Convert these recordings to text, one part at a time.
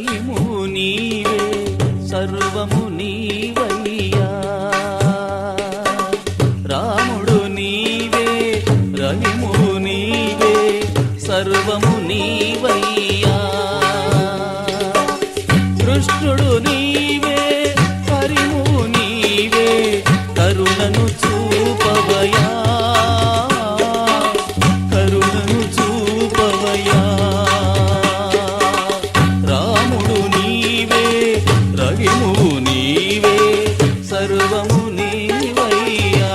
రహిము నీవే సర్వము నీవయ్యా రాముడు నీవే రహిము నీవే సర్వము నీవయ్యా కృష్ణుడు నీవే హరిము నీవే కరుణను చూపవయా కరుణను చూపవయా రాముడు నీవే రహిము నీవే సర్వము నీవయ్యా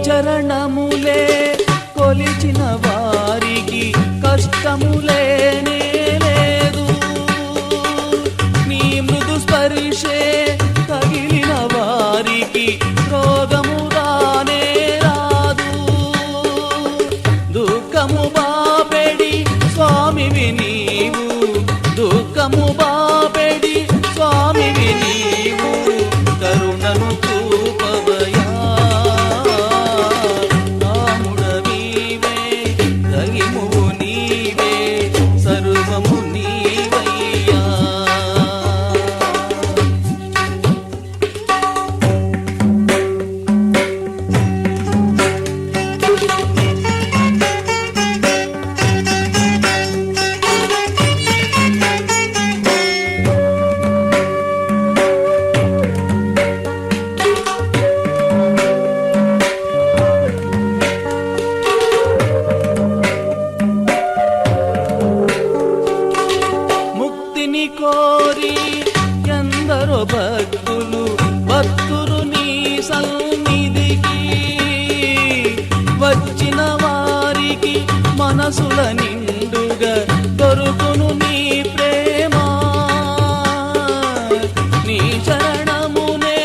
చరణములే కొలిచిన వారికి కష్టములేనే లేదు నీ మృదు స్పర్శే తగిలిన వారికి రోగము రానే రాదు దుఃఖము బాపెడి స్వామివి నీవు దుఃఖము బాపెడి స్వామివి నీవు కరుణను చూపవయా కోరి ఎందరో భక్తులు భక్తులు నీ సన్నిధికి వచ్చిన వారికి మనసుల నిండుగా దొరుకును నీ ప్రేమ నీ శరణమునే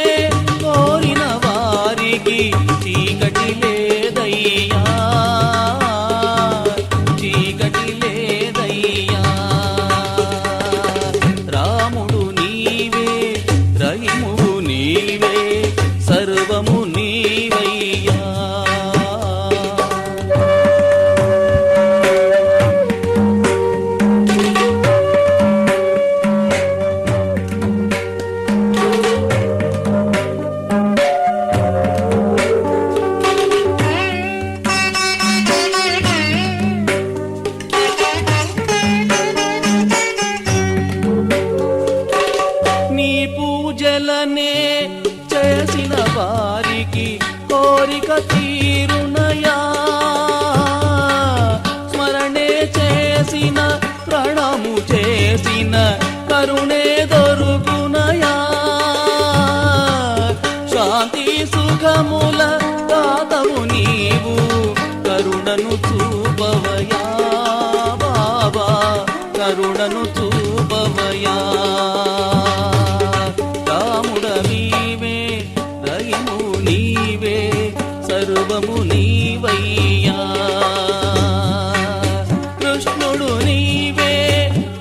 కోరిన వారికి చీకటి లేదయ్యా చీకటి లేదయ్యా సర్వము నీవయ్యా నీ పూజలనే చేసిన వారికి కోరిక తీరునయా స్మరణే చేసిన ప్రణము చేసిన కరుణే దొరుకునయా శాంతి సుఖముల దాతవు నీవు కరుణను చూపవయా బాబా కరుణను చూపవయా రాముడవీవే రహిము నీవే సర్వము నీవయ్యా కృష్ణుడు నీవే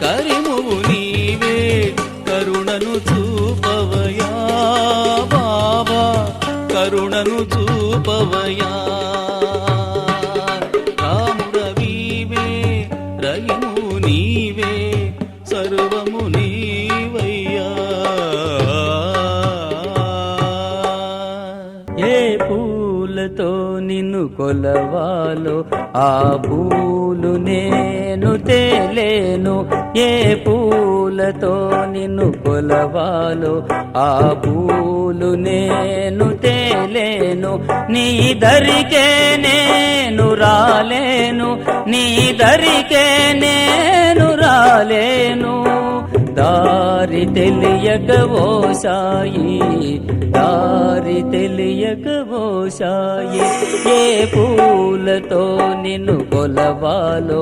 కరిమువు నీవే కరుణను చూపవయా బాబా కరుణను చూపవయా రాముడవీవే రహిము నీవే సర్వము నీవయ్యా ఏ పూలతో నిన్ను కొలవాలో ఆ పూలు నేను తేలేను ఏ పూలతో నిన్ను కొలవాలో ఆ పూలు నేను తేలేను నీ దరికే నేను రాలేను నీ దరికే నేను రాలేను దారి తెలియక ఓ సాయి దారి తెలియక ఓ సాయి ఏ పూలతో నిన్ను కొలవాలో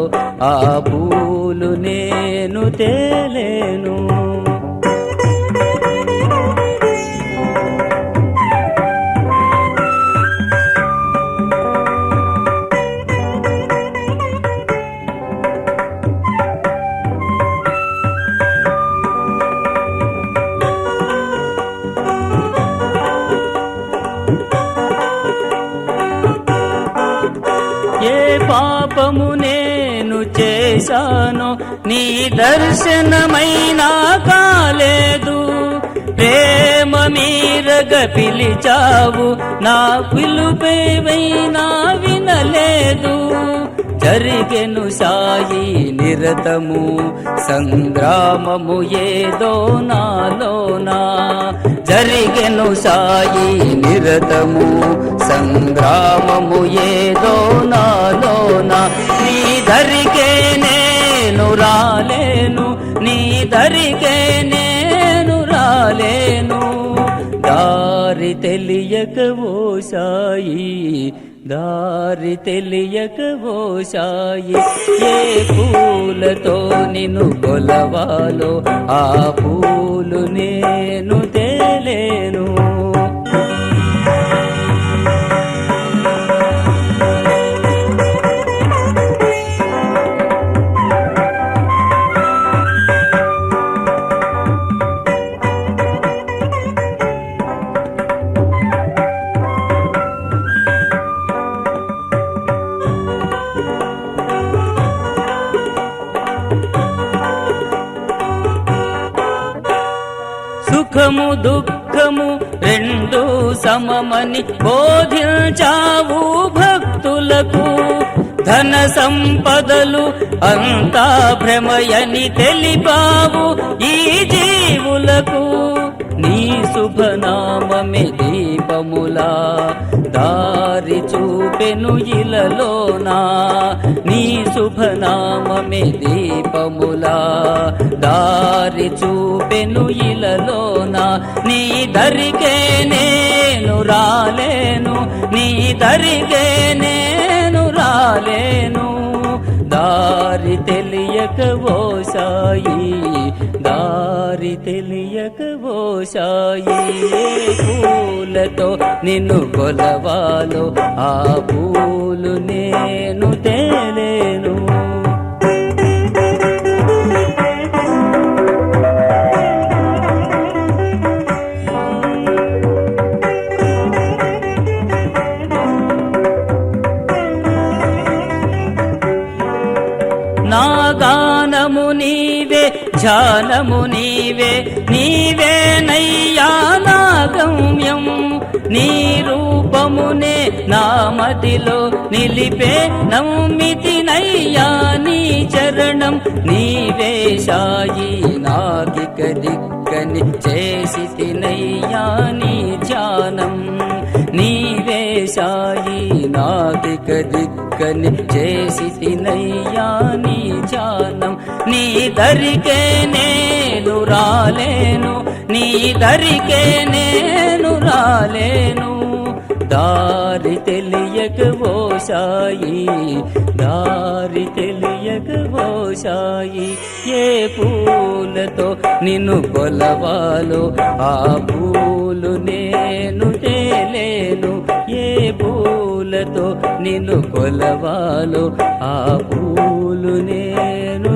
ఆ పూలు నేను తేలేను చేశానో నీ దర్శనమైనా కాలేదు. ప్రేమ మీరగ పిలిచావు, నా పిలుపేవైనా వినలేదు. జరిగెను సాయి నిరతము సంగ్రామము ఏదో నాలోనా. జరిగెను సాయి నిరతము సంగ్రామము ఏదో నాలోనా. నీ దరికే నేను రాలేను, నీ దరికే నేను రాలేను. దారి తెలియక ఓ సాయి, దారి తెలియక ఓ సాయి. ఏ పూలతో నిన్ను కొలవాలో ఆ పూలు నేను తేలేను. సుఖము దుఃఖము రెండు సమమని బోధించావు భక్తులకు. ధన సంపదలు అంతా భ్రమయని తెలిపావు ఈ జీవులకు. నీ శుభనామమే దీపములా దారి చూపెను ఇలలోనా. నీ శుభనామమే దీపములా దారి చూపెను ఇలలోనా. నీ దరికే నేను రాలేను, నీ దరికే నేను రాలేను. దారి తెలియక ఓ సాయి, దారి తెలియక ఓ సాయి. ఏ పూలతో నిన్ను కొలవాలో ఆ పూలు నేను తేలేను. నా గానము నీవే, ధ్యానము నీవే, నీవే నయ్యా నా గమ్యం. నీ రూపమునే నా మదిలో నిలిపే నమ్మితి నయ్యా నీ చరణం. నీవే సాయి నాకిక దిక్కని చేసితి నయ్యా నీ ధ్యానం. నీవే సాయి నాకిక దిక్కని చేసితి నయ్యా నీ ధ్యానం. నీ దరికే నేను రాలేను, నీ దరికే నేను రాలేను. దారి తెలియక ఓ సాయి, దారి తెలియక ఓ సాయి. ఏ పూలతో నిన్ను కొలవాలో ఆ పూలు నేను తేలేను. ఏ పూలతో నిన్ను కొలవాలో ఆ పూలు నేను